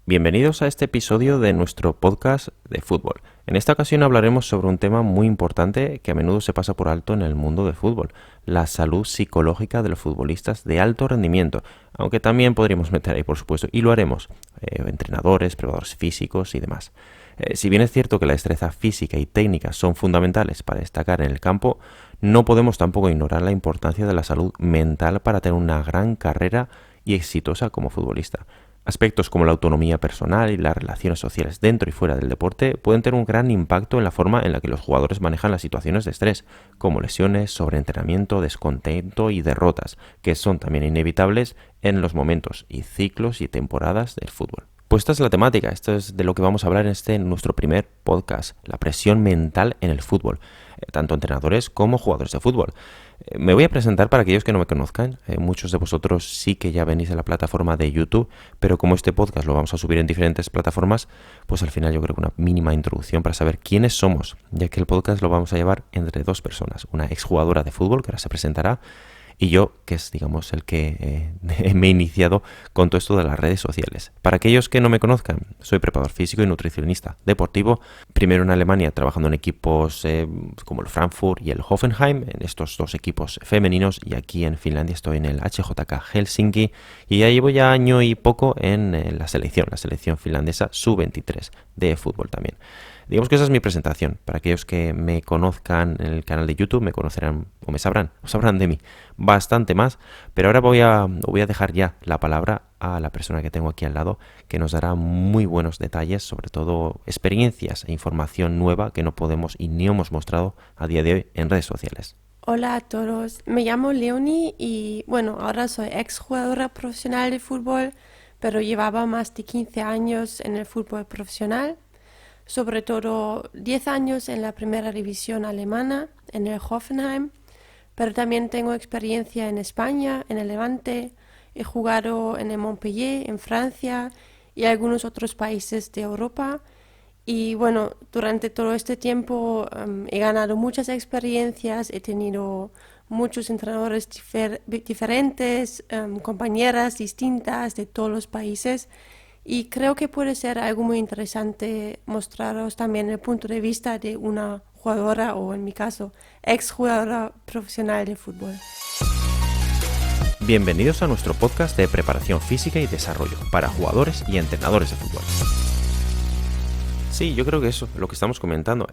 Bienvenidos a este episodio de nuestro podcast de fútbol. En esta ocasión hablaremos sobre un tema muy importante que a menudo se pasa por alto en el mundo del fútbol, la salud psicológica de los futbolistas de alto rendimiento, aunque también podríamos meter ahí, por supuesto, y lo haremos, entrenadores, preparadores físicos y demás. Si bien es cierto que la destreza física y técnica son fundamentales para destacar en el campo, no podemos tampoco ignorar la importancia de la salud mental para tener una gran carrera y exitosa como futbolista. Aspectos como la autonomía personal y las relaciones sociales dentro y fuera del deporte pueden tener un gran impacto en la forma en la que los jugadores manejan las situaciones de estrés, como lesiones, sobreentrenamiento, descontento y derrotas, que son también inevitables en los momentos y ciclos y temporadas del fútbol. Pues esta es la temática, esto es de lo que vamos a hablar en nuestro primer podcast, la presión mental en el fútbol, tanto entrenadores como jugadores de fútbol. Me voy a presentar para aquellos que no me conozcan. Muchos de vosotros sí que ya venís de la plataforma de YouTube, pero como este podcast lo vamos a subir en diferentes plataformas, pues al final yo creo que una mínima introducción para saber quiénes somos, ya que el podcast lo vamos a llevar entre dos personas, una exjugadora de fútbol que ahora se presentará, y yo, que es, digamos, el que me he iniciado con todo esto de las redes sociales. Para aquellos que no me conozcan, soy preparador físico y nutricionista deportivo, primero en Alemania trabajando en equipos como el Frankfurt y el Hoffenheim, en estos dos equipos femeninos, y aquí en Finlandia estoy en el HJK Helsinki, y ya llevo ya año y poco en la selección finlandesa sub-23 de fútbol también. Digamos que esa es mi presentación. Para aquellos que me conozcan en el canal de YouTube, me conocerán o me sabrán, o sabrán de mí bastante más. Pero ahora voy a dejar ya la palabra a la persona que tengo aquí al lado, que nos dará muy buenos detalles, sobre todo experiencias e información nueva que no podemos y ni hemos mostrado a día de hoy en redes sociales. Hola a todos, me llamo Leonie y bueno, ahora soy exjugadora profesional de fútbol, pero llevaba más de 15 años en el fútbol profesional, sobre todo 10 años en la primera división alemana, en el Hoffenheim, pero también tengo experiencia en España, en el Levante, he jugado en el Montpellier, en Francia y algunos otros países de Europa. Y bueno, durante todo este tiempo he ganado muchas experiencias, he tenido muchos entrenadores diferentes, compañeras distintas de todos los países y creo que puede ser algo muy interesante mostraros también el punto de vista de una jugadora o en mi caso exjugadora profesional de fútbol. Bienvenidos a nuestro podcast de preparación física y desarrollo para jugadores y entrenadores de fútbol. Sí, yo creo que eso, lo que estamos comentando.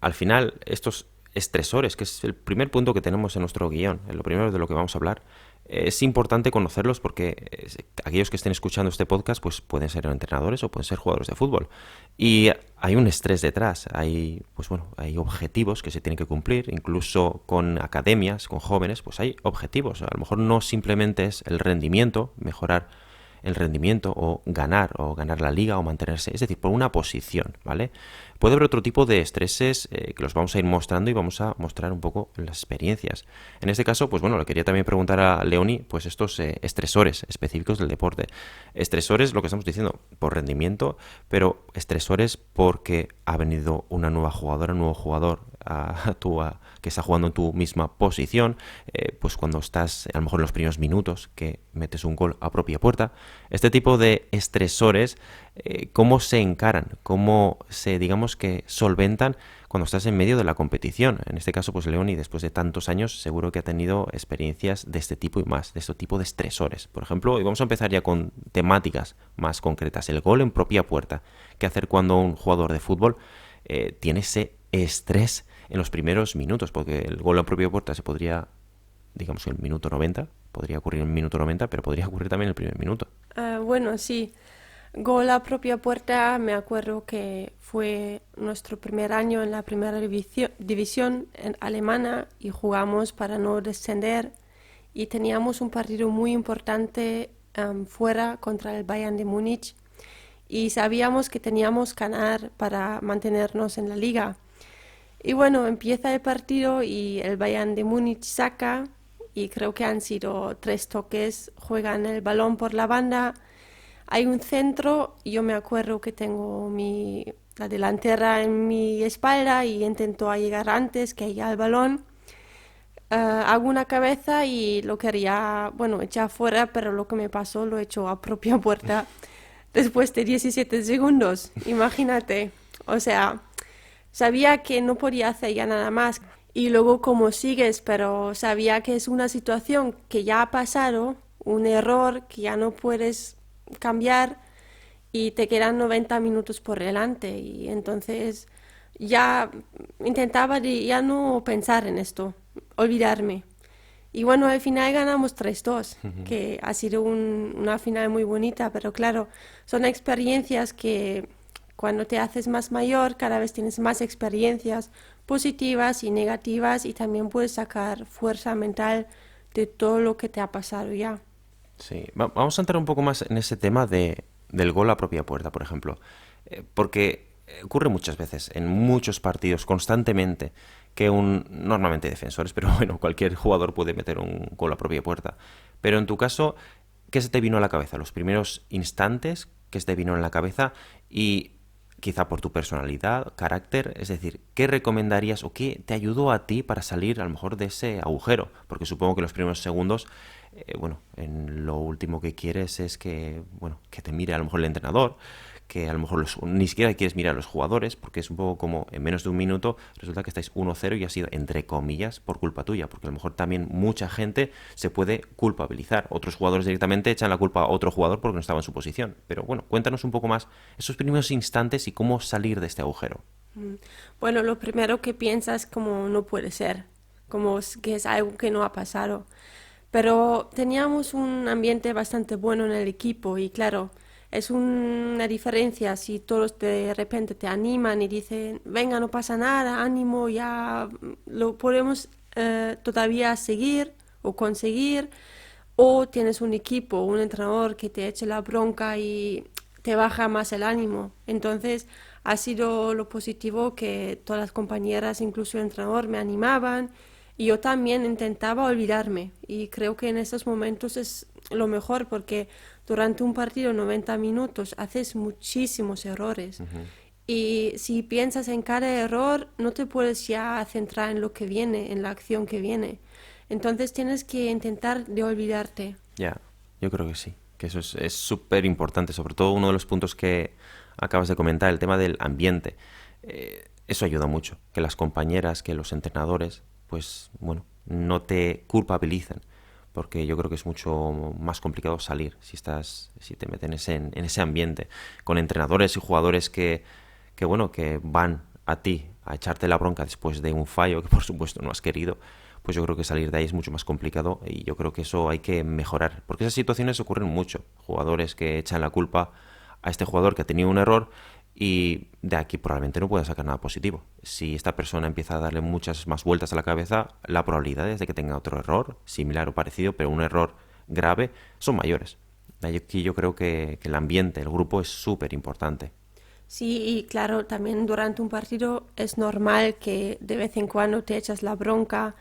Al final, estos estresores, que es el primer punto que tenemos en nuestro guión, lo primero de lo que vamos a hablar, es importante conocerlos porque aquellos que estén escuchando este podcast pues pueden ser entrenadores o pueden ser jugadores de fútbol. Y hay un estrés detrás, hay objetivos que se tienen que cumplir, incluso con academias, con jóvenes, pues hay objetivos. A lo mejor no simplemente es el rendimiento, mejorar el rendimiento o ganar la liga o mantenerse, es decir, por una posición, ¿vale? Puede haber otro tipo de estreses que los vamos a ir mostrando y vamos a mostrar un poco las experiencias. En este caso, pues bueno, le quería también preguntar a Leonie, pues estos estresores específicos del deporte. Estresores, lo que estamos diciendo, por rendimiento, pero estresores porque ha venido una nueva jugadora, un nuevo jugador que está jugando en tu misma posición, pues cuando estás a lo mejor en los primeros minutos que metes un gol a propia puerta. Este tipo de estresores, ¿cómo se encaran? ¿Cómo se, digamos que solventan cuando estás en medio de la competición? En este caso, pues Leoni, después de tantos años, seguro que ha tenido experiencias de este tipo y más, de este tipo de estresores. Por ejemplo, y vamos a empezar ya con temáticas más concretas. El gol en propia puerta. ¿Qué hacer cuando un jugador de fútbol tiene ese estrés en los primeros minutos? Porque el gol en propia puerta se podría, digamos, en el minuto 90, podría ocurrir en el minuto 90, pero podría ocurrir también en el primer minuto. Bueno, sí. Gol a propia puerta, me acuerdo que fue nuestro primer año en la primera división en alemana y jugamos para no descender y teníamos un partido muy importante fuera contra el Bayern de Múnich y sabíamos que teníamos que ganar para mantenernos en la liga. Y bueno, empieza el partido y el Bayern de Múnich saca y creo que han sido 3 toques, juegan el balón por la banda. Hay un centro, yo me acuerdo que tengo la delantera en mi espalda y intento llegar antes que ella al balón. Hago una cabeza y lo quería, bueno, echar fuera, pero lo que me pasó lo he hecho a propia puerta. después de 17 segundos, imagínate. O sea, sabía que no podía hacer ya nada más. Y luego como sigues, pero sabía que es una situación que ya ha pasado, un error que ya no puedes cambiar y te quedan 90 minutos por delante. Y entonces ya intentaba ya no pensar en esto, olvidarme. Y bueno, al final ganamos 3-2, que ha sido una final muy bonita, pero claro, son experiencias que cuando te haces más mayor, cada vez tienes más experiencias positivas y negativas y también puedes sacar fuerza mental de todo lo que te ha pasado ya. Sí, vamos a entrar un poco más en ese tema del gol a propia puerta, por ejemplo. Porque ocurre muchas veces, en muchos partidos, constantemente, que normalmente defensores, pero bueno, cualquier jugador puede meter un gol a propia puerta. Pero en tu caso, ¿qué se te vino a la cabeza? Los primeros instantes, ¿qué se te vino en la cabeza? Y quizá por tu personalidad, carácter, es decir, ¿qué recomendarías o qué te ayudó a ti para salir a lo mejor de ese agujero? Porque supongo que los primeros segundos, bueno, en lo último que quieres es que, bueno, que te mire a lo mejor el entrenador, que a lo mejor ni siquiera quieres mirar a los jugadores, porque es un poco como en menos de un minuto resulta que estáis 1-0 y ha sido entre comillas por culpa tuya, porque a lo mejor también mucha gente se puede culpabilizar. Otros jugadores directamente echan la culpa a otro jugador porque no estaba en su posición. Pero bueno, cuéntanos un poco más esos primeros instantes y cómo salir de este agujero. Mm. Bueno, lo primero que piensas como no puede ser, como que es algo que no ha pasado. Pero teníamos un ambiente bastante bueno en el equipo y claro, es una diferencia si todos de repente te animan y dicen, venga, no pasa nada, ánimo, ya lo podemos todavía seguir o conseguir, o tienes un equipo, un entrenador que te eche la bronca y te baja más el ánimo. Entonces ha sido lo positivo que todas las compañeras, incluso el entrenador, me animaban y yo también intentaba olvidarme. Y creo que en estos momentos es lo mejor porque durante un partido 90 minutos haces muchísimos errores. Ujú. Y si piensas en cada error, no te puedes ya centrar en lo que viene, en la acción que viene. Entonces tienes que intentar de olvidarte. Ya, yo creo que sí, que eso es súper importante, sobre todo uno de los puntos que acabas de comentar, el tema del ambiente. Eso ayuda mucho, que las compañeras, que los entrenadores, pues bueno, no te culpabilicen, porque yo creo que es mucho más complicado salir si te meten en ese ambiente, con entrenadores y jugadores que bueno, que van a ti a echarte la bronca después de un fallo que por supuesto no has querido, pues yo creo que salir de ahí es mucho más complicado y yo creo que eso hay que mejorar, porque esas situaciones ocurren mucho, jugadores que echan la culpa a este jugador que ha tenido un error y de aquí probablemente no pueda sacar nada positivo. Si esta persona empieza a darle muchas más vueltas a la cabeza, la probabilidad de que tenga otro error, similar o parecido, pero un error grave, son mayores. Aquí yo creo que el ambiente, el grupo es súper importante. Sí, y claro, también durante un partido es normal que de vez en cuando te echas la bronca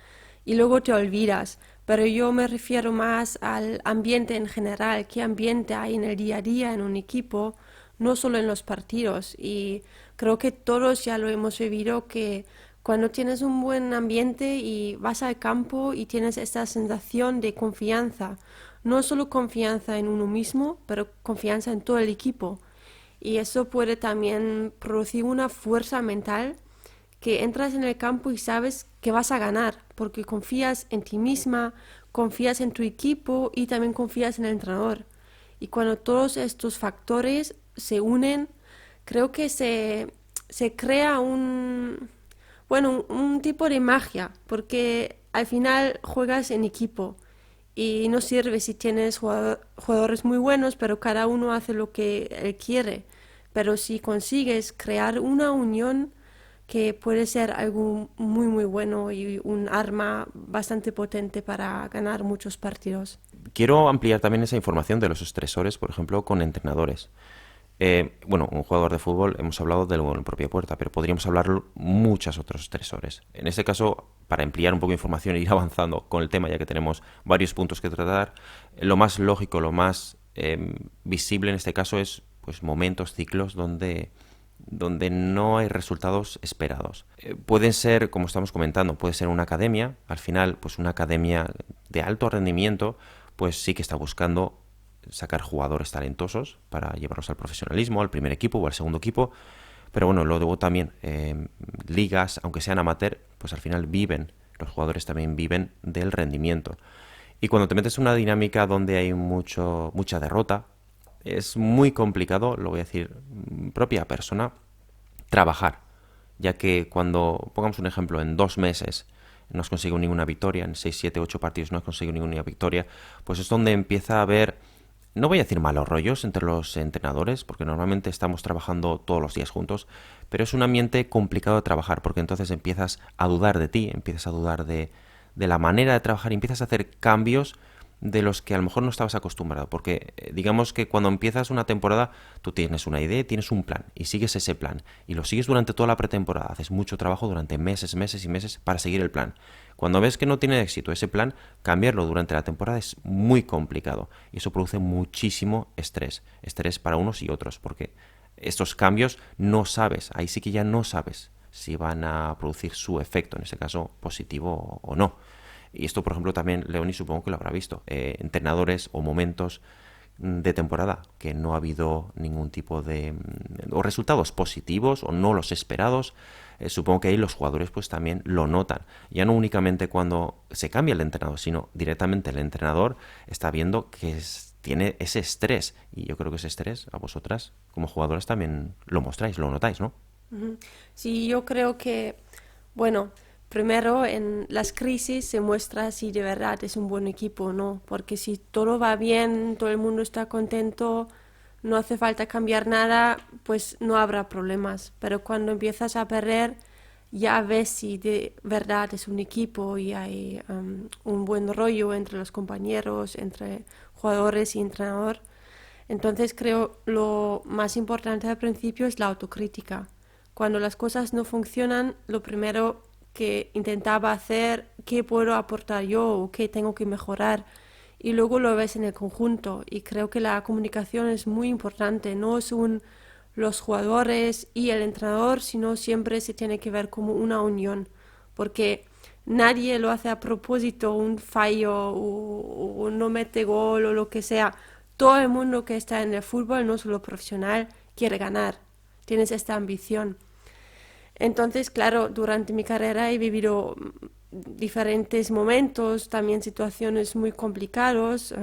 y luego te olvidas, pero yo me refiero más al ambiente en general, qué ambiente hay en el día a día en un equipo, no solo en los partidos. Y creo que todos ya lo hemos vivido que cuando tienes un buen ambiente y vas al campo y tienes esta sensación de confianza, no solo confianza en uno mismo, pero confianza en todo el equipo. Y eso puede también producir una fuerza mental que entras en el campo y sabes que vas a ganar, porque confías en ti misma, confías en tu equipo y también confías en el entrenador. Y cuando todos estos factores se unen, creo que se crea bueno, un tipo de magia, porque al final juegas en equipo y no sirve si tienes jugadores muy buenos, pero cada uno hace lo que él quiere. Pero si consigues crear una unión que puede ser algo muy muy bueno y un arma bastante potente para ganar muchos partidos. Quiero ampliar también esa información de los estresores, por ejemplo, con entrenadores. Bueno, un jugador de fútbol, hemos hablado del gol en propia puerta, pero podríamos hablar muchos otros estresores. En este caso, para ampliar un poco de información e ir avanzando con el tema, ya que tenemos varios puntos que tratar, lo más lógico, lo más visible en este caso es pues momentos, ciclos donde no hay resultados esperados. Pueden ser, como estamos comentando, puede ser una academia, al final, pues una academia de alto rendimiento, pues sí que está buscando sacar jugadores talentosos para llevarlos al profesionalismo, al primer equipo o al segundo equipo. Pero bueno, luego también ligas, aunque sean amateur, pues al final los jugadores también viven del rendimiento. Y cuando te metes en una dinámica donde hay mucha derrota, es muy complicado, lo voy a decir propia persona, trabajar. Ya que cuando, pongamos un ejemplo, en 2 meses no has conseguido ninguna victoria, en 6, 7, 8 partidos no has conseguido ninguna victoria, pues es donde empieza a haber, no voy a decir malos rollos entre los entrenadores, porque normalmente estamos trabajando todos los días juntos, pero es un ambiente complicado de trabajar, porque entonces empiezas a dudar de ti, empiezas a dudar de la manera de trabajar y empiezas a hacer cambios de los que a lo mejor no estabas acostumbrado, porque digamos que cuando empiezas una temporada tú tienes una idea, tienes un plan y sigues ese plan y lo sigues durante toda la pretemporada, haces mucho trabajo durante meses, meses y meses para seguir el plan. Cuando ves que no tiene éxito ese plan, cambiarlo durante la temporada es muy complicado y eso produce muchísimo estrés para unos y otros, porque estos cambios no sabes, ahí sí que ya no sabes si van a producir su efecto, en ese caso positivo o no. Y esto, por ejemplo, también Leoni supongo que lo habrá visto. Entrenadores o momentos de temporada que no ha habido ningún tipo de o resultados positivos o no los esperados, supongo que ahí los jugadores pues también lo notan, ya no únicamente cuando se cambia el entrenador, sino directamente el entrenador está viendo que tiene ese estrés, y yo creo que ese estrés a vosotras como jugadoras también lo mostráis, lo notáis, ¿no? Ujú. Sí, yo creo que, bueno, primero en las crisis se muestra si de verdad es un buen equipo o no, porque si todo va bien, todo el mundo está contento, no hace falta cambiar nada, pues no habrá problemas. Pero cuando empiezas a perder, ya ves si de verdad es un equipo y hay un buen rollo entre los compañeros, entre jugadores y entrenador. Entonces creo lo más importante al principio es la autocrítica. Cuando las cosas no funcionan, lo primero que intentaba hacer, qué puedo aportar yo o qué tengo que mejorar. Y luego lo ves en el conjunto. Y creo que la comunicación es muy importante. No es los jugadores y el entrenador, sino siempre se tiene que ver como una unión. Porque nadie lo hace a propósito, un fallo o no mete gol o lo que sea. Todo el mundo que está en el fútbol, no solo profesional, quiere ganar. Tienes esta ambición. Entonces, claro, durante mi carrera he vivido diferentes momentos, también situaciones muy complicadas,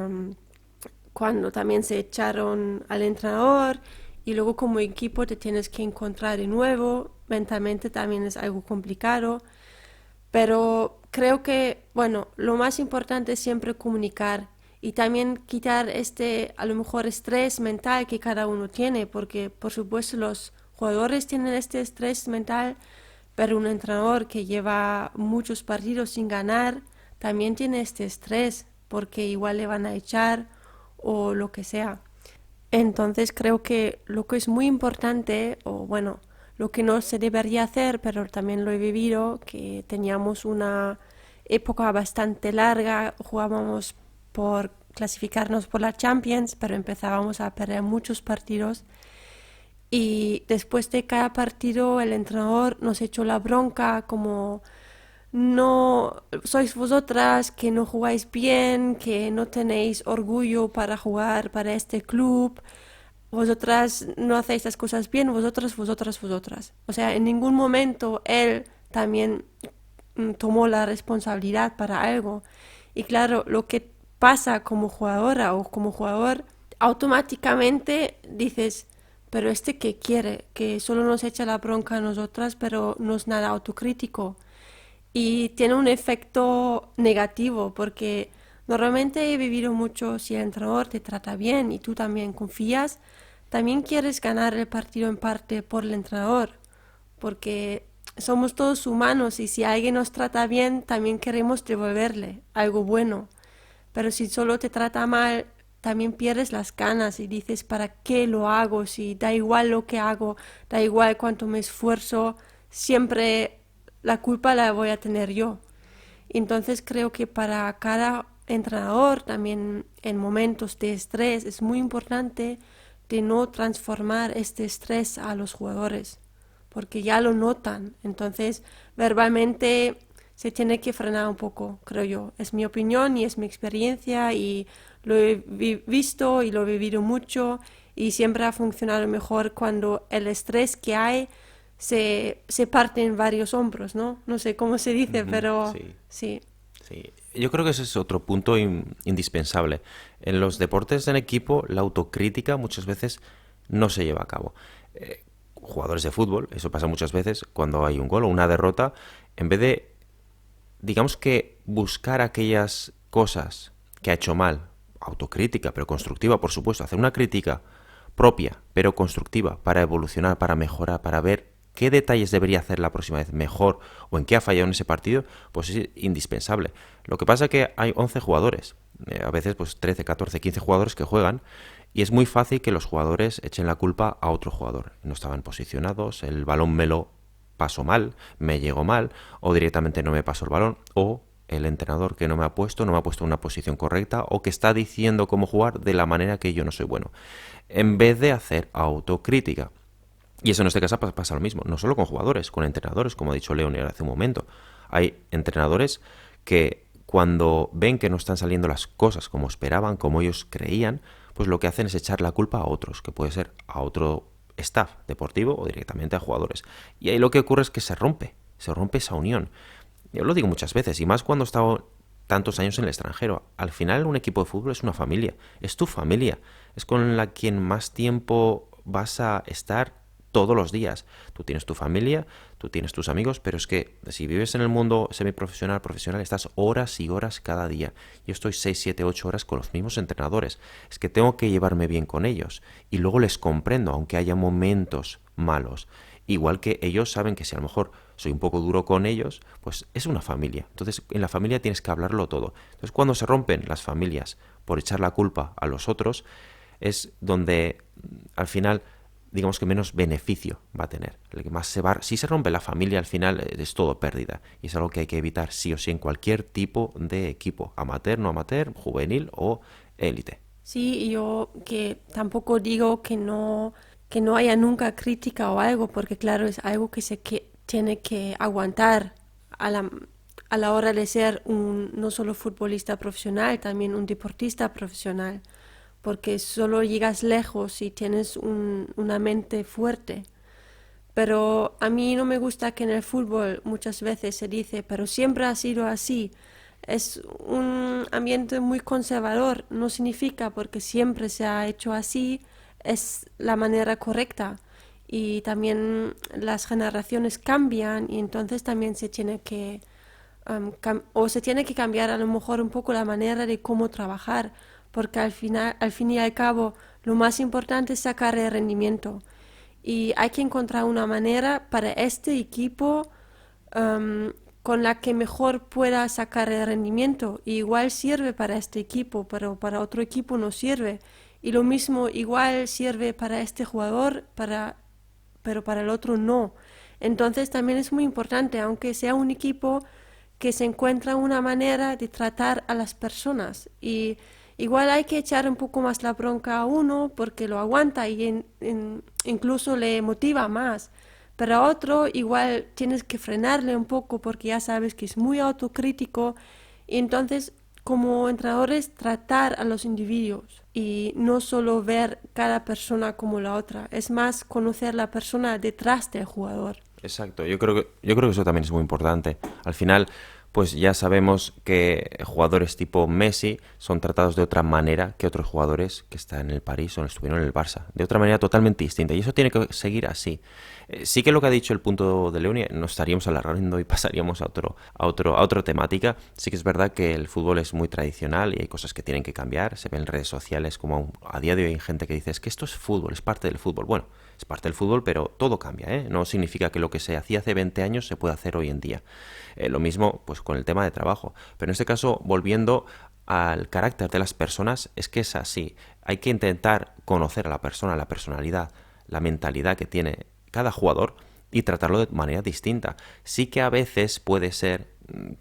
cuando también se echaron al entrenador y luego como equipo te tienes que encontrar de nuevo, mentalmente también es algo complicado, pero creo que, bueno, lo más importante es siempre comunicar y también quitar a lo mejor, estrés mental que cada uno tiene, porque por supuesto los jugadores tienen este estrés mental, pero un entrenador que lleva muchos partidos sin ganar también tiene este estrés, porque igual le van a echar o lo que sea. Entonces creo que lo que es muy importante, o bueno, lo que no se debería hacer, pero también lo he vivido, que teníamos una época bastante larga, jugábamos por clasificarnos por la Champions, pero empezábamos a perder muchos partidos y después de cada partido el entrenador nos echó la bronca como no sois vosotras que no jugáis bien, que no tenéis orgullo para jugar para este club, vosotras no hacéis las cosas bien, vosotras. O sea, en ningún momento él también tomó la responsabilidad para algo. Y claro, lo que pasa como jugadora o como jugador, automáticamente dices, pero este que quiere, que solo nos echa la bronca a nosotras, pero no es nada autocrítico. Y tiene un efecto negativo porque normalmente he vivido mucho si el entrenador te trata bien y tú también confías, también quieres ganar el partido en parte por el entrenador, porque somos todos humanos y si alguien nos trata bien, también queremos devolverle algo bueno. Pero si solo te trata mal, también pierdes las ganas y dices, ¿para qué lo hago? Si da igual lo que hago, da igual cuánto me esfuerzo, siempre la culpa la voy a tener yo. Entonces creo que para cada entrenador, también en momentos de estrés, es muy importante de no transformar este estrés a los jugadores, porque ya lo notan. Entonces, verbalmente se tiene que frenar un poco, creo yo. Es mi opinión y es mi experiencia y lo he visto y lo he vivido mucho y siempre ha funcionado mejor cuando el estrés que hay se parte en varios hombros, ¿no? No sé cómo se dice, Ujú, pero sí. sí. Sí, yo creo que ese es otro punto indispensable. En los deportes en equipo, la autocrítica muchas veces no se lleva a cabo. Jugadores de fútbol, eso pasa muchas veces, cuando hay un gol o una derrota, en vez de, digamos que buscar aquellas cosas que ha hecho mal, autocrítica, pero constructiva, por supuesto, hacer una crítica propia, pero constructiva, para evolucionar, para mejorar, para ver qué detalles debería hacer la próxima vez mejor o en qué ha fallado en ese partido, pues es indispensable. Lo que pasa es que hay 11 jugadores, a veces pues 13, 14, 15 jugadores que juegan y es muy fácil que los jugadores echen la culpa a otro jugador. No estaban posicionados, el balón me lo pasó mal, me llegó mal o directamente no me pasó el balón o el entrenador que no me ha puesto en una posición correcta o que está diciendo cómo jugar de la manera que yo no soy bueno, en vez de hacer autocrítica. Y eso en este caso pasa lo mismo, no solo con jugadores, con entrenadores, como ha dicho Leonel hace un momento. Hay entrenadores que cuando ven que no están saliendo las cosas como esperaban, como ellos creían, pues lo que hacen es echar la culpa a otros, que puede ser a otro staff deportivo o directamente a jugadores. Y ahí lo que ocurre es que se rompe esa unión. Yo lo digo muchas veces, y más cuando he estado tantos años en el extranjero. Al final un equipo de fútbol es una familia, es tu familia, es con la quien más tiempo vas a estar todos los días. Tú tienes tu familia, tú tienes tus amigos, pero es que si vives en el mundo semiprofesional, profesional, estás horas y horas cada día. Yo estoy 6, 7, 8 horas con los mismos entrenadores. Es que tengo que llevarme bien con ellos y luego les comprendo, aunque haya momentos malos. Igual que ellos saben que si a lo mejor soy un poco duro con ellos, pues es una familia. Entonces, en la familia tienes que hablarlo todo. Entonces, cuando se rompen las familias por echar la culpa a los otros, es donde al final, digamos que menos beneficio va a tener. El que más si se rompe la familia, al final es todo pérdida. Y es algo que hay que evitar sí o sí en cualquier tipo de equipo, amateur, no amateur, juvenil o élite. Sí, y yo que tampoco digo que no haya nunca crítica o algo, porque claro, es algo que tiene que aguantar a a la hora de ser un no solo futbolista profesional, también un deportista profesional, porque solo llegas lejos si tienes una mente fuerte. Pero a mí no me gusta que en el fútbol muchas veces se dice, pero siempre ha sido así. Es un ambiente muy conservador, no significa porque siempre se ha hecho así, es la manera correcta. Y también las generaciones cambian y entonces también se tiene que, o se tiene que cambiar a lo mejor un poco la manera de cómo trabajar, porque al fin y al cabo, lo más importante es sacar el rendimiento y hay que encontrar una manera para este equipo con la que mejor pueda sacar el rendimiento. Y igual sirve para este equipo, pero para otro equipo no sirve. Y lo mismo igual sirve para este jugador, pero para el otro no. Entonces también es muy importante, aunque sea un equipo, que se encuentra una manera de tratar a las personas. Y igual hay que echar un poco más la bronca a uno porque lo aguanta y incluso le motiva más. Pero a otro igual tienes que frenarle un poco porque ya sabes que es muy autocrítico. Y entonces, como entrenadores, tratar a los individuos y no solo ver cada persona como la otra. Es más conocer la persona detrás del jugador. Exacto, yo creo que eso también es muy importante. Al final, pues ya sabemos que jugadores tipo Messi son tratados de otra manera que otros jugadores que están en el París o estuvieron en el Barça, de otra manera totalmente distinta. Y eso tiene que seguir así. Sí que lo que ha dicho el punto de Leoni, nos estaríamos alargando y pasaríamos a otra temática. Sí que es verdad que el fútbol es muy tradicional y hay cosas que tienen que cambiar. Se ven en redes sociales como a día de hoy hay gente que dice es que esto es fútbol, es parte del fútbol. Bueno, es parte del fútbol, pero todo cambia, ¿eh? No significa que lo que se hacía hace 20 años se pueda hacer hoy en día. Lo mismo pues con el tema de trabajo. Pero en este caso, volviendo al carácter de las personas, es que es así. Hay que intentar conocer a la persona, la personalidad, la mentalidad que tiene cada jugador y tratarlo de manera distinta. Sí que a veces puede ser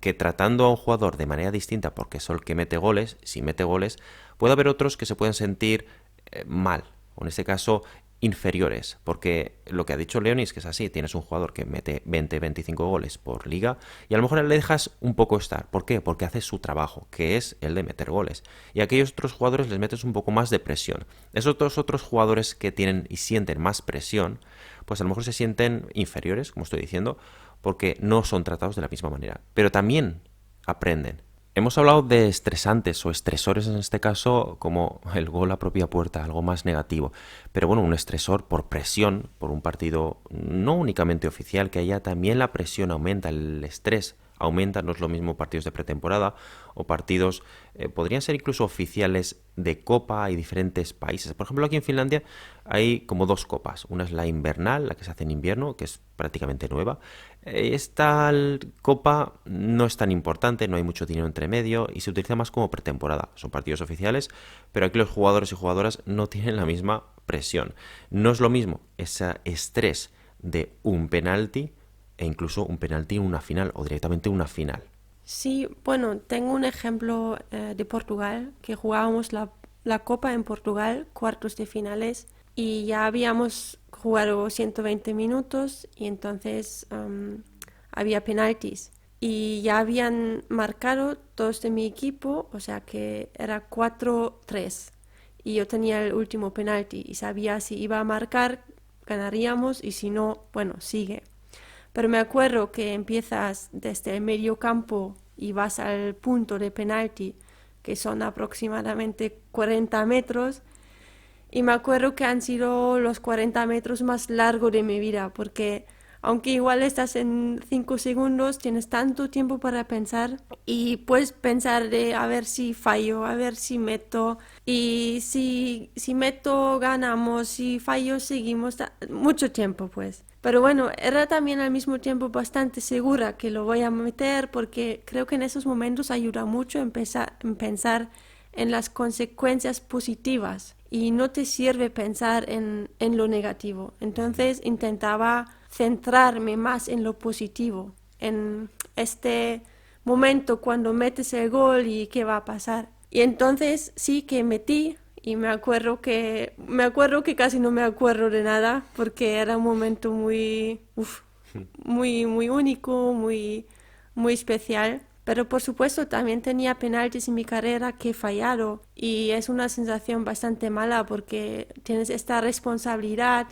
que tratando a un jugador de manera distinta, porque es el que mete goles, si mete goles, puede haber otros que se pueden sentir mal. O en este caso, inferiores, porque lo que ha dicho Leoni es que es así, tienes un jugador que mete 20-25 goles por liga y a lo mejor le dejas un poco estar. ¿Por qué? Porque hace su trabajo, que es el de meter goles. Y a aquellos otros jugadores les metes un poco más de presión. Esos otros jugadores que tienen y sienten más presión, pues a lo mejor se sienten inferiores, como estoy diciendo, porque no son tratados de la misma manera. Pero también aprenden. Hemos hablado de estresantes o estresores en este caso como el gol a propia puerta, algo más negativo. Pero bueno, un estresor por presión, por un partido no únicamente oficial, que haya también la presión aumenta, el estrés aumenta, no es lo mismo partidos de pretemporada o partidos, podrían ser incluso oficiales de copa y diferentes países. Por ejemplo, aquí en Finlandia hay como dos copas. Una es la invernal, la que se hace en invierno, que es prácticamente nueva. Esta copa no es tan importante, no hay mucho dinero entre medio y se utiliza más como pretemporada. Son partidos oficiales, pero aquí los jugadores y jugadoras no tienen la misma presión. No es lo mismo ese estrés de un penalti e incluso un penalti en una final o directamente una final. Sí, bueno, tengo un ejemplo de Portugal, que jugábamos la Copa en Portugal, cuartos de finales, y ya habíamos jugado 120 minutos y entonces había penaltis. Y ya habían marcado todos de mi equipo, o sea que era 4-3. Y yo tenía el último penalti y sabía si iba a marcar, ganaríamos y si no, bueno, sigue. Pero me acuerdo que empiezas desde el medio campo y vas al punto de penalti, que son aproximadamente 40 metros. Y me acuerdo que han sido los 40 metros más largos de mi vida, porque aunque igual estás en 5 segundos, tienes tanto tiempo para pensar y puedes pensar de a ver si fallo, a ver si meto, y si meto ganamos, si fallo seguimos, mucho tiempo pues. Pero bueno, era también al mismo tiempo bastante segura que lo voy a meter porque creo que en esos momentos ayuda mucho en pensar en las consecuencias positivas y no te sirve pensar en lo negativo. Entonces intentaba centrarme más en lo positivo, en este momento cuando metes el gol y qué va a pasar. Y entonces sí que metí y me acuerdo que casi no me acuerdo de nada porque era un momento muy único, muy especial. Pero por supuesto también tenía penaltis en mi carrera que he fallado y es una sensación bastante mala porque tienes esta responsabilidad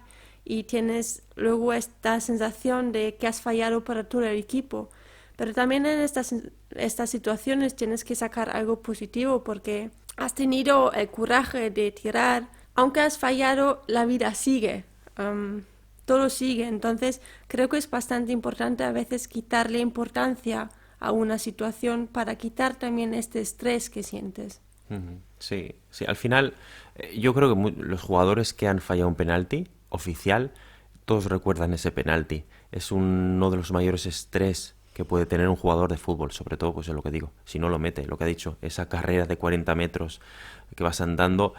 y tienes luego esta sensación de que has fallado para todo el equipo. Pero también en estas situaciones tienes que sacar algo positivo porque has tenido el coraje de tirar. Aunque has fallado, la vida sigue. Todo sigue. Entonces creo que es bastante importante a veces quitarle importancia a una situación para quitar también este estrés que sientes. Ujú. Sí, sí, al final yo creo que los jugadores que han fallado un penalti oficial, todos recuerdan ese penalti. Es uno de los mayores estrés que puede tener un jugador de fútbol, sobre todo, pues es lo que digo, si no lo mete, lo que ha dicho, esa carrera de 40 metros que vas andando,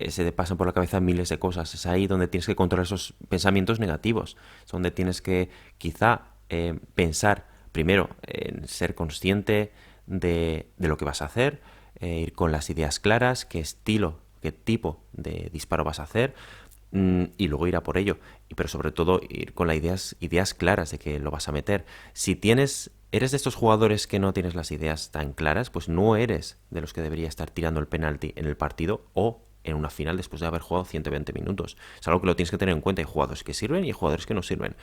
se te pasan por la cabeza miles de cosas. Es ahí donde tienes que controlar esos pensamientos negativos, es donde tienes que quizá pensar primero en ser consciente de lo que vas a hacer, ir con las ideas claras, qué estilo, qué tipo de disparo vas a hacer y luego ir a por ello. Pero sobre todo ir con las ideas claras de que lo vas a meter. Si eres de estos jugadores que no tienes las ideas tan claras, pues no eres de los que debería estar tirando el penalti en el partido o en una final después de haber jugado 120 minutos. Es algo que lo tienes que tener en cuenta. Hay jugadores que sirven y hay jugadores que no sirven.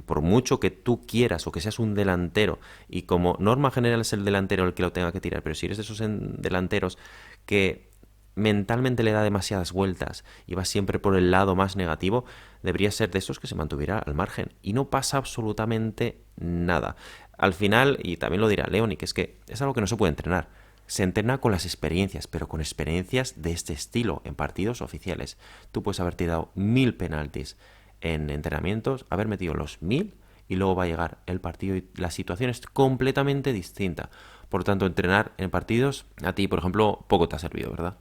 Por mucho que tú quieras o que seas un delantero y como norma general es el delantero el que lo tenga que tirar, pero si eres de esos delanteros que mentalmente le da demasiadas vueltas y va siempre por el lado más negativo, debería ser de esos que se mantuviera al margen. Y no pasa absolutamente nada. Al final, y también lo dirá Leoni, que es algo que no se puede entrenar. Se entrena con las experiencias, pero con experiencias de este estilo en partidos oficiales. Tú puedes haber tirado 1000 penaltis en entrenamientos, haber metido los 1000 y luego va a llegar el partido y la situación es completamente distinta. Por tanto, entrenar en partidos, a ti, por ejemplo, poco te ha servido, ¿verdad?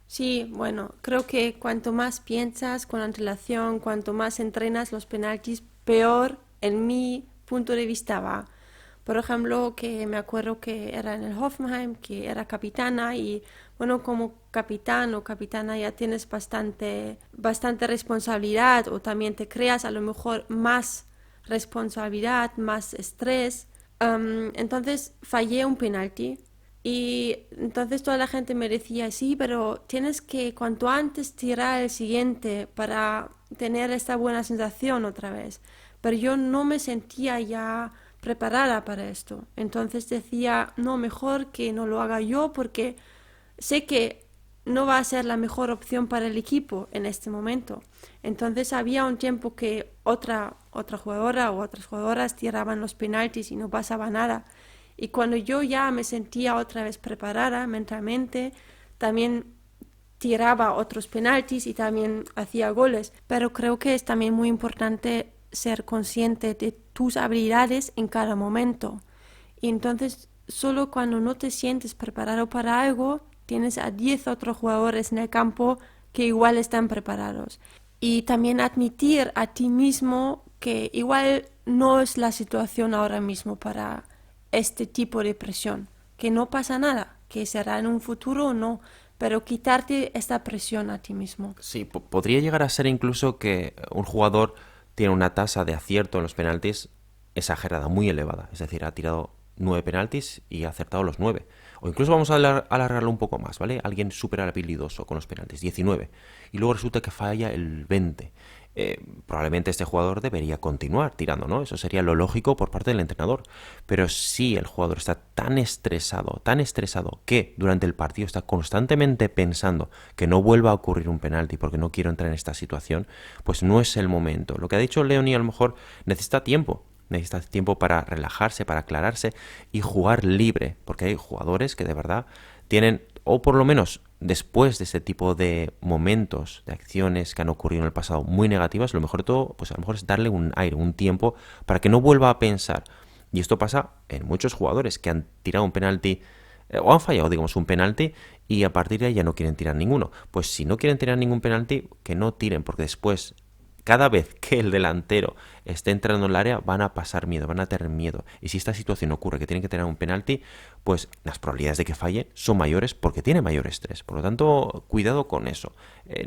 Sí, bueno, creo que cuanto más piensas con antelación, cuanto más entrenas los penaltis, peor en mi punto de vista va. Por ejemplo, que me acuerdo que era en el Hoffenheim, que era capitana y bueno, como capitán o capitana ya tienes bastante responsabilidad o también te creas a lo mejor más responsabilidad, más estrés. Entonces fallé un penalti y entonces toda la gente me decía, sí, pero tienes que cuanto antes tirar el siguiente para tener esta buena sensación otra vez. Pero yo no me sentía ya preparada para esto. Entonces decía, no, mejor que no lo haga yo porque sé que no va a ser la mejor opción para el equipo en este momento. Entonces había un tiempo que otra jugadora o otras jugadoras tiraban los penaltis y no pasaba nada. Y cuando yo ya me sentía otra vez preparada mentalmente, también tiraba otros penaltis y también hacía goles. Pero creo que es también muy importante ser consciente de tus habilidades en cada momento. Y entonces, solo cuando no te sientes preparado para algo, tienes a 10 otros jugadores en el campo que igual están preparados. Y también admitir a ti mismo que igual no es la situación ahora mismo para este tipo de presión, que no pasa nada, que será en un futuro o no, pero quitarte esta presión a ti mismo. Sí, podría llegar a ser incluso que un jugador tiene una tasa de acierto en los penaltis exagerada, muy elevada. Es decir, ha tirado 9 penaltis y ha acertado los 9. O incluso vamos a alargarlo un poco más, ¿vale? Alguien súper habilidoso con los penaltis, 19. Y luego resulta que falla el 20. Probablemente este jugador debería continuar tirando, ¿no? Eso sería lo lógico por parte del entrenador. Pero si el jugador está tan estresado que durante el partido está constantemente pensando que no vuelva a ocurrir un penalti porque no quiero entrar en esta situación, pues no es el momento. Lo que ha dicho Leonie a lo mejor necesita tiempo. Necesita tiempo para relajarse, para aclararse y jugar libre, porque hay jugadores que de verdad tienen, o por lo menos después de este tipo de momentos, de acciones que han ocurrido en el pasado muy negativas, lo mejor de todo, pues a lo mejor es darle un aire, un tiempo para que no vuelva a pensar. Y esto pasa en muchos jugadores que han tirado un penalti o han fallado, digamos, un penalti y a partir de ahí ya no quieren tirar ninguno. Pues si no quieren tirar ningún penalti, que no tiren, porque después cada vez que el delantero esté entrando en el área van a pasar miedo, van a tener miedo. Y si esta situación ocurre que tienen que tener un penalti, pues las probabilidades de que fallen son mayores porque tiene mayor estrés. Por lo tanto, cuidado con eso.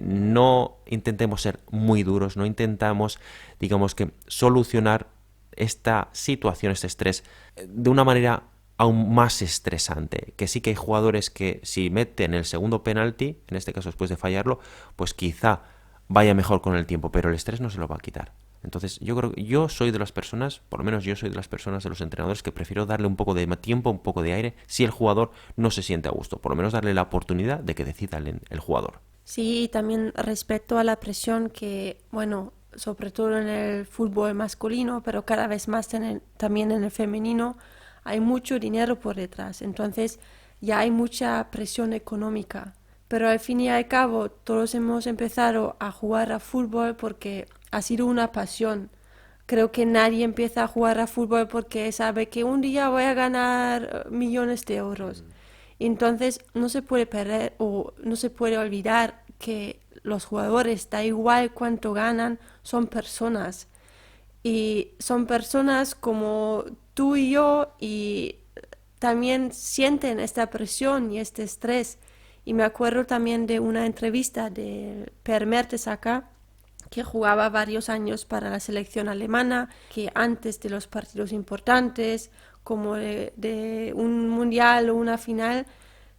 No intentemos ser muy duros, no intentamos, digamos que, solucionar esta situación, este estrés, de una manera aún más estresante, que sí que hay jugadores que si meten el segundo penalti, en este caso después de fallarlo, pues quizá vaya mejor con el tiempo, pero el estrés no se lo va a quitar. Entonces yo creo que yo soy de las personas, por lo menos yo soy de las personas, de los entrenadores, que prefiero darle un poco de tiempo, un poco de aire, si el jugador no se siente a gusto, por lo menos darle la oportunidad de que decida el jugador. Sí, también respecto a la presión que, bueno, sobre todo en el fútbol masculino, pero cada vez más también en el femenino, hay mucho dinero por detrás. Entonces ya hay mucha presión económica. Pero al fin y al cabo, todos hemos empezado a jugar a fútbol porque ha sido una pasión. Creo que nadie empieza a jugar a fútbol porque sabe que un día voy a ganar millones de euros. Entonces no se puede perder o no se puede olvidar que los jugadores, da igual cuánto ganan, son personas. Y son personas como tú y yo y también sienten esta presión y este estrés. Y me acuerdo también de una entrevista de Per Mertesacker, que jugaba varios años para la selección alemana, que antes de los partidos importantes, como de un mundial o una final,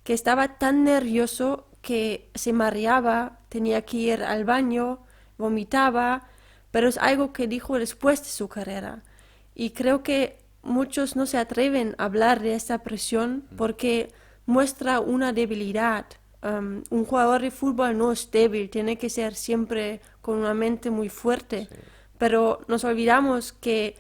que estaba tan nervioso que se mareaba, tenía que ir al baño, vomitaba, pero es algo que dijo después de su carrera. Y creo que muchos no se atreven a hablar de esta presión porque muestra una debilidad. Un jugador de fútbol no es débil, tiene que ser siempre con una mente muy fuerte, Sí. pero nos olvidamos que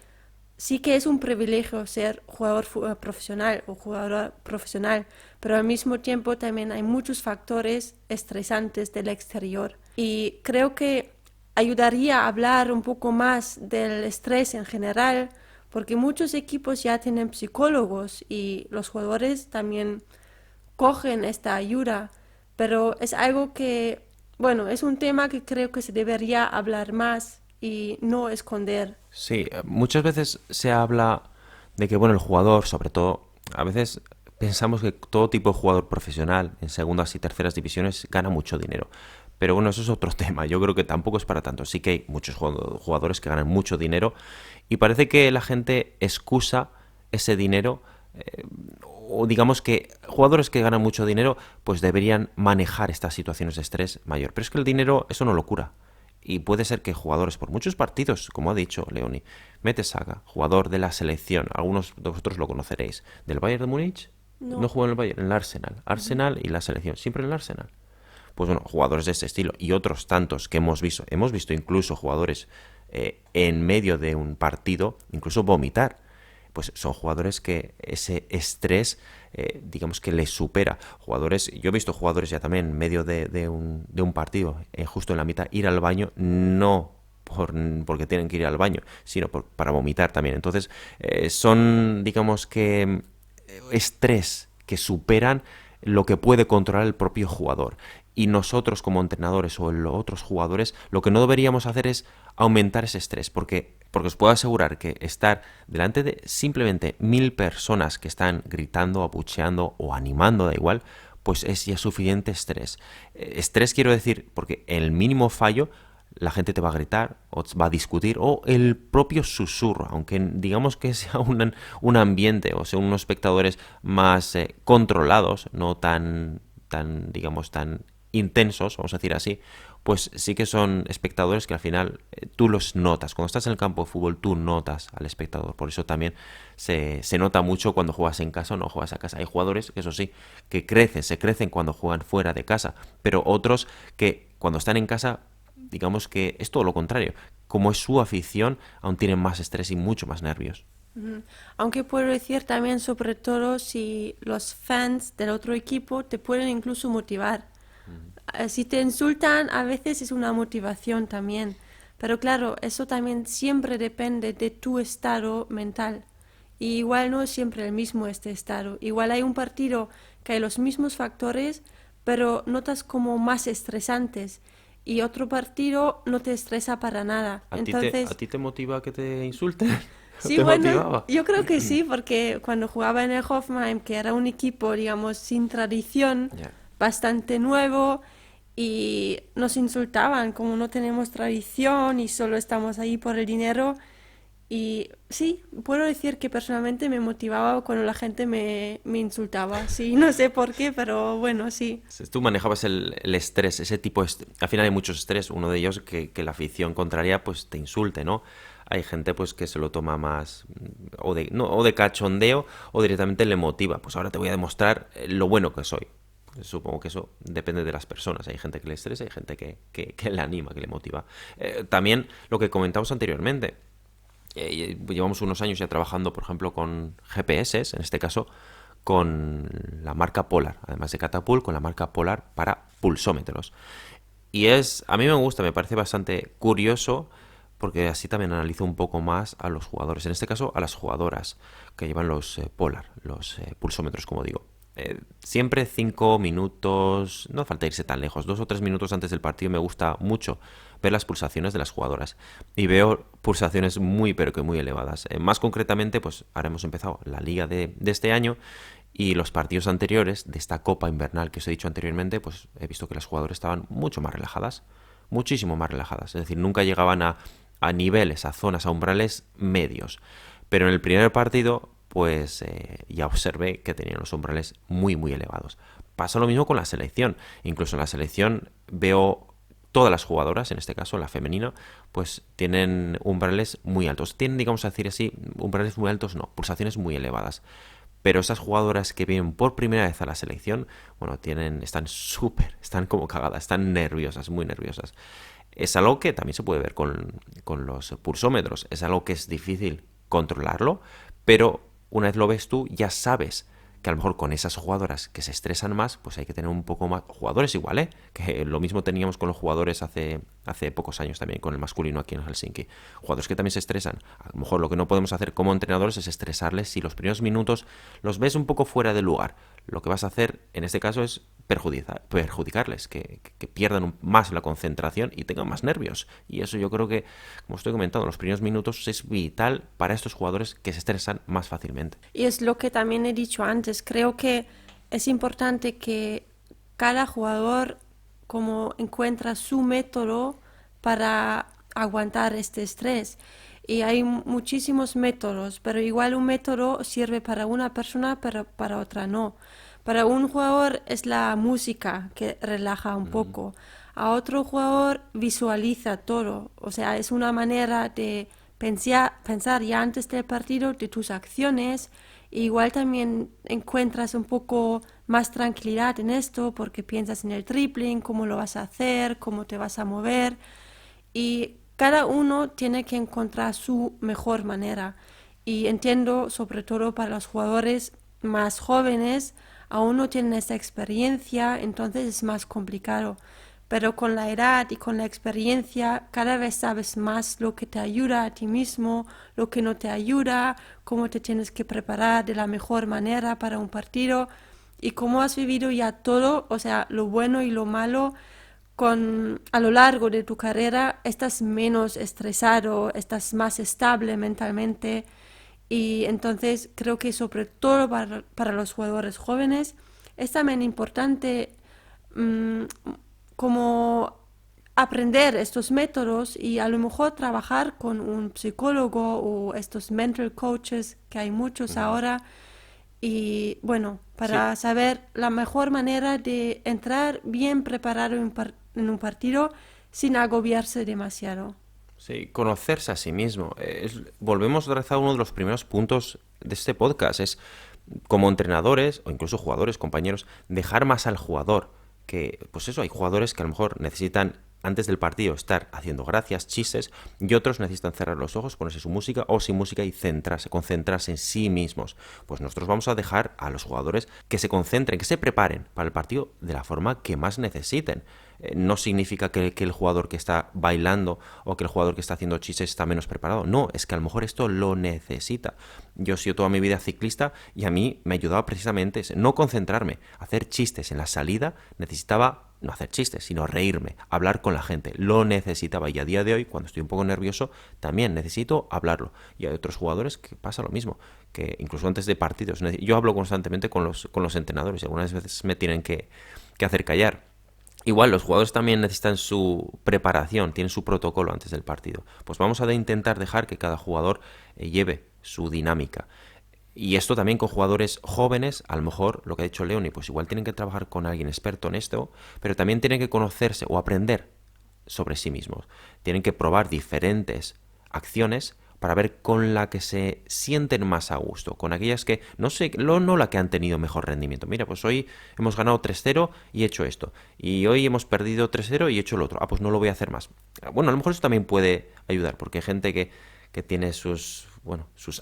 sí que es un privilegio ser jugador profesional o jugadora profesional, pero al mismo tiempo también hay muchos factores estresantes del exterior. Y creo que ayudaría a hablar un poco más del estrés en general, porque muchos equipos ya tienen psicólogos y los jugadores también cogen esta ayuda, pero es algo que, bueno, es un tema que creo que se debería hablar más y no esconder. Sí, muchas veces se habla de que, bueno, el jugador, sobre todo, a veces pensamos que todo tipo de jugador profesional en segundas y terceras divisiones gana mucho dinero. Pero bueno, eso es otro tema. Yo creo que tampoco es para tanto. Sí que hay muchos jugadores que ganan mucho dinero y parece que la gente excusa ese dinero, o digamos que jugadores que ganan mucho dinero pues deberían manejar estas situaciones de estrés mayor. Pero es que el dinero eso no lo cura. Y puede ser que jugadores por muchos partidos, como ha dicho Leoni, Mete Saga, jugador de la selección, algunos de vosotros lo conoceréis, del Bayern de Múnich, no No. jugó en el Bayern, en el Arsenal. Arsenal y la selección, siempre en el Arsenal. Pues bueno, jugadores de ese estilo y otros tantos que hemos visto. Hemos visto incluso jugadores en medio de un partido, incluso vomitar. Pues son jugadores que ese estrés, digamos que les supera. Jugadores, yo he visto jugadores ya también en medio de un partido, justo en la mitad, ir al baño, no porque tienen que ir al baño, sino para vomitar también. Entonces, son, digamos que, estrés que superan lo que puede controlar el propio jugador. Y nosotros como entrenadores o los otros jugadores lo que no deberíamos hacer es aumentar ese estrés, porque os puedo asegurar que estar delante de simplemente 1000 personas que están gritando, abucheando o animando, da igual, pues es ya suficiente estrés. Estrés quiero decir porque el mínimo fallo la gente te va a gritar o va a discutir o el propio susurro, aunque digamos que sea un ambiente o sea unos espectadores más controlados, no tan digamos tan intensos, vamos a decir así, pues sí que son espectadores que al final tú los notas. Cuando estás en el campo de fútbol tú notas al espectador. Por eso también se nota mucho cuando juegas en casa o no juegas a casa. Hay jugadores, eso sí, que se crecen cuando juegan fuera de casa, pero otros que cuando están en casa, digamos que es todo lo contrario. Como es su afición, aún tienen más estrés y mucho más nervios. Ujú. Aunque puedo decir también, sobre todo, si los fans del otro equipo te pueden incluso motivar. Si te insultan, a veces es una motivación también. Pero claro, eso también siempre depende de tu estado mental. Y igual no es siempre el mismo este estado. Igual hay un partido que hay los mismos factores, pero notas como más estresantes. Y otro partido no te estresa para nada. A Entonces, ti te motiva que te insulten? ¿No sí, te bueno, motivaba? yo creo que sí, porque cuando jugaba en el Hoffenheim, que era un equipo, digamos, sin tradición, Ya. bastante nuevo, y nos insultaban como no tenemos tradición y solo estamos ahí por el dinero. Y sí, puedo decir que personalmente me motivaba cuando la gente me insultaba. Sí, no sé por qué, pero bueno, sí. Tú manejabas el estrés, ese tipo de al final hay muchos estrés, uno de ellos que la afición contraria pues te insulte, ¿no? Hay gente pues que se lo toma más o de, no, o de cachondeo o directamente le motiva, pues ahora te voy a demostrar lo bueno que soy. Supongo que eso depende de las personas. Hay gente que le estresa, hay gente que le anima, que le motiva. También lo que comentamos anteriormente, llevamos unos años ya trabajando, por ejemplo, con GPS, en este caso con la marca Polar, además de Catapult, con la marca Polar para pulsómetros. Y a mí me gusta, me parece bastante curioso, porque así también analizo un poco más a los jugadores, en este caso a las jugadoras que llevan los Polar, los pulsómetros, como digo. Siempre 5 minutos, no falta irse tan lejos, 2 o 3 minutos antes del partido me gusta mucho ver las pulsaciones de las jugadoras y veo pulsaciones muy pero que muy elevadas. Más concretamente, pues ahora hemos empezado la liga de este año y los partidos anteriores de esta copa invernal que os he dicho anteriormente, pues he visto que las jugadoras estaban mucho más relajadas, muchísimo más relajadas, es decir, nunca llegaban a niveles, a zonas, a umbrales medios. Pero en el primer partido pues ya observé que tenían los umbrales muy muy elevados. Pasa lo mismo con la selección. Incluso en la selección veo todas las jugadoras, en este caso la femenina, pues tienen umbrales muy altos. Tienen, digamos a decir así, umbrales muy altos, no, pulsaciones muy elevadas. Pero esas jugadoras que vienen por primera vez a la selección, bueno, están como cagadas, están nerviosas, muy nerviosas. Es algo que también se puede ver con los pulsómetros. Es algo que es difícil controlarlo, pero una vez lo ves tú, ya sabes que a lo mejor con esas jugadoras que se estresan más, pues hay que tener un poco más. Jugadores igual, ¿eh? Que lo mismo teníamos con los jugadores hace hace pocos años también con el masculino aquí en Helsinki. Jugadores que también se estresan. A lo mejor lo que no podemos hacer como entrenadores es estresarles si los primeros minutos los ves un poco fuera de lugar. Lo que vas a hacer en este caso es perjudicarles, que pierdan más la concentración y tengan más nervios. Y eso yo creo que, como estoy comentando, los primeros minutos es vital para estos jugadores que se estresan más fácilmente. Y es lo que también he dicho antes, creo que es importante que cada jugador como encuentra su método para aguantar este estrés. Y hay muchísimos métodos, pero igual un método sirve para una persona, pero para otra no. Para un jugador es la música que relaja un poco. A otro jugador visualiza todo. O sea, es una manera de pensar ya antes del partido de tus acciones. Igual también encuentras un poco más tranquilidad en esto porque piensas en el dribbling, cómo lo vas a hacer, cómo te vas a mover. Y cada uno tiene que encontrar su mejor manera. Y entiendo, sobre todo para los jugadores más jóvenes, aún no tienen esa experiencia, entonces es más complicado. Pero con la edad y con la experiencia, cada vez sabes más lo que te ayuda a ti mismo, lo que no te ayuda, cómo te tienes que preparar de la mejor manera para un partido y cómo has vivido ya todo, o sea, lo bueno y lo malo, a lo largo de tu carrera estás menos estresado, estás más estable mentalmente y entonces creo que sobre todo para los jugadores jóvenes es también importante mmm, como aprender estos métodos y a lo mejor trabajar con un psicólogo o estos mental coaches que hay muchos ahora y bueno, para saber la mejor manera de entrar bien preparado en un partido sin agobiarse demasiado. Sí, conocerse a sí mismo. Volvemos otra vez a uno de los primeros puntos de este podcast. Es como entrenadores o incluso jugadores, compañeros, dejar más al jugador. Que, pues eso, hay jugadores que a lo mejor necesitan antes del partido estar haciendo gracias, chistes, y otros necesitan cerrar los ojos, ponerse su música o sin música y concentrarse en sí mismos. Pues nosotros vamos a dejar a los jugadores que se concentren, que se preparen para el partido de la forma que más necesiten. No significa que el jugador que está bailando o que el jugador que está haciendo chistes está menos preparado. No, es que a lo mejor esto lo necesita. Yo he sido toda mi vida ciclista y a mí me ayudaba precisamente no concentrarme, hacer chistes en la salida. Necesitaba no hacer chistes, sino reírme, hablar con la gente. Lo necesitaba y a día de hoy, cuando estoy un poco nervioso, también necesito hablarlo. Y hay otros jugadores que pasa lo mismo, que incluso antes de partidos. Yo hablo constantemente con los entrenadores y algunas veces me tienen que hacer callar. Igual, los jugadores también necesitan su preparación, tienen su protocolo antes del partido. Pues vamos a intentar dejar que cada jugador lleve su dinámica. Y esto también con jugadores jóvenes, a lo mejor lo que ha dicho Leoni, pues igual tienen que trabajar con alguien experto en esto, pero también tienen que conocerse o aprender sobre sí mismos. Tienen que probar diferentes acciones para ver con la que se sienten más a gusto, con aquellas que no la que han tenido mejor rendimiento. Mira, pues hoy hemos ganado 3-0 y he hecho esto, y hoy hemos perdido 3-0 y he hecho lo otro. Pues no lo voy a hacer más. Bueno, a lo mejor eso también puede ayudar, porque hay gente que tiene sus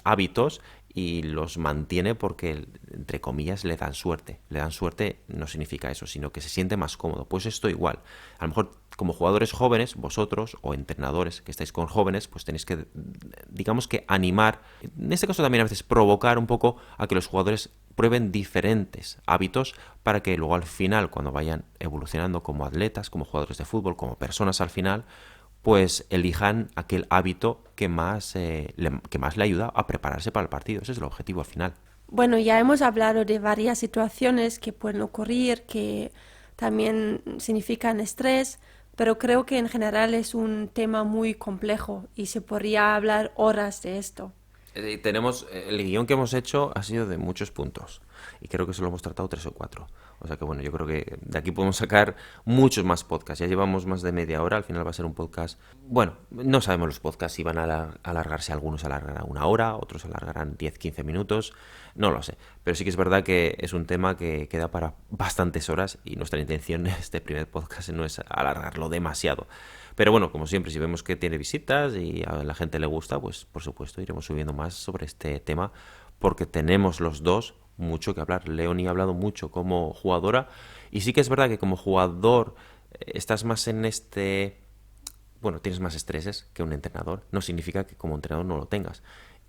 hábitos y los mantiene porque, entre comillas, le dan suerte. Le dan suerte no significa eso, sino que se siente más cómodo. Pues esto igual. A lo mejor como jugadores jóvenes, vosotros o entrenadores que estáis con jóvenes, pues tenéis que, digamos que animar, en este caso también a veces provocar un poco a que los jugadores prueben diferentes hábitos para que luego al final, cuando vayan evolucionando como atletas, como jugadores de fútbol, como personas al final, pues elijan aquel hábito que más le ayuda a prepararse para el partido. Ese es el objetivo al final. Bueno, ya hemos hablado de varias situaciones que pueden ocurrir, que también significan estrés, pero creo que en general es un tema muy complejo y se podría hablar horas de esto. El guión que hemos hecho ha sido de muchos puntos y creo que solo hemos tratado 3 o 4. O sea que bueno, yo creo que de aquí podemos sacar muchos más podcasts. Ya llevamos más de media hora, al final va a ser un podcast. Bueno, no sabemos los podcasts si van a alargarse, algunos alargarán 1 hora, otros alargarán 10-15 minutos, no lo sé. Pero sí que es verdad que es un tema que queda para bastantes horas y nuestra intención en este primer podcast no es alargarlo demasiado. Pero bueno, como siempre, si vemos que tiene visitas y a la gente le gusta, pues por supuesto iremos subiendo más sobre este tema porque tenemos los dos mucho que hablar. Leoni ha hablado mucho como jugadora y sí que es verdad que como jugador estás más en este bueno, tienes más estreses que un entrenador. No significa que como entrenador no lo tengas.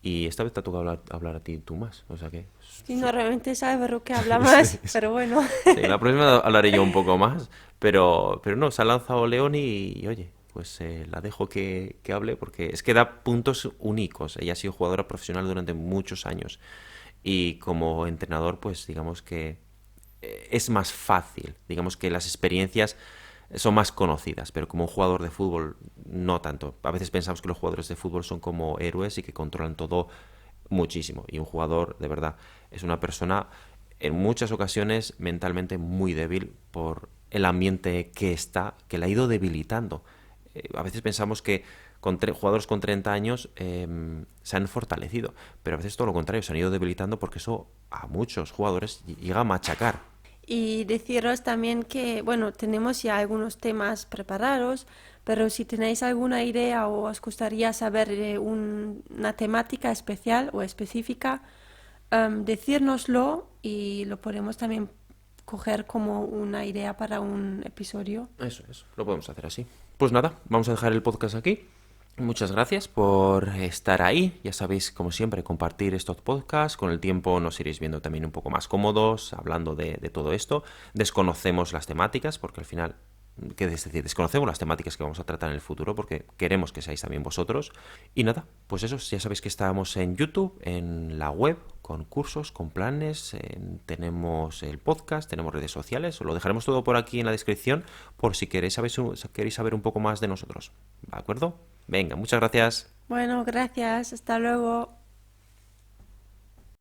Y esta vez te ha tocado hablar a ti tú más. O sea que... Sí, normalmente es Álvaro que habla Sí, más, sí. pero bueno. Sí, la próxima hablaré yo un poco más, pero no, se ha lanzado León y oye, pues la dejo que hable porque es que da puntos únicos. Ella ha sido jugadora profesional durante muchos años y como entrenador, pues digamos que es más fácil, digamos que las experiencias son más conocidas, pero como un jugador de fútbol no tanto. A veces pensamos que los jugadores de fútbol son como héroes y que controlan todo muchísimo. Y un jugador, de verdad, es una persona en muchas ocasiones mentalmente muy débil por el ambiente que está, que la ha ido debilitando. A veces pensamos que jugadores con 30 años se han fortalecido, pero a veces todo lo contrario, se han ido debilitando porque eso a muchos jugadores llega a machacar. Y deciros también que, bueno, tenemos ya algunos temas preparados, pero si tenéis alguna idea o os gustaría saber de una temática especial o específica, decírnoslo y lo podemos también coger como una idea para un episodio. Eso, lo podemos hacer así. Pues nada, vamos a dejar el podcast aquí. Muchas gracias por estar ahí. Ya sabéis, como siempre, compartir estos podcasts. Con el tiempo nos iréis viendo también un poco más cómodos, hablando de todo esto. Desconocemos las temáticas, porque al final, ¿qué es decir? Desconocemos las temáticas que vamos a tratar en el futuro, porque queremos que seáis también vosotros. Y nada, pues eso, ya sabéis que estamos en YouTube, en la web, con cursos, con planes. Tenemos el podcast, tenemos redes sociales. Os lo dejaremos todo por aquí en la descripción, por si queréis saber un poco más de nosotros. ¿De acuerdo? Venga, muchas gracias. Bueno, gracias, hasta luego.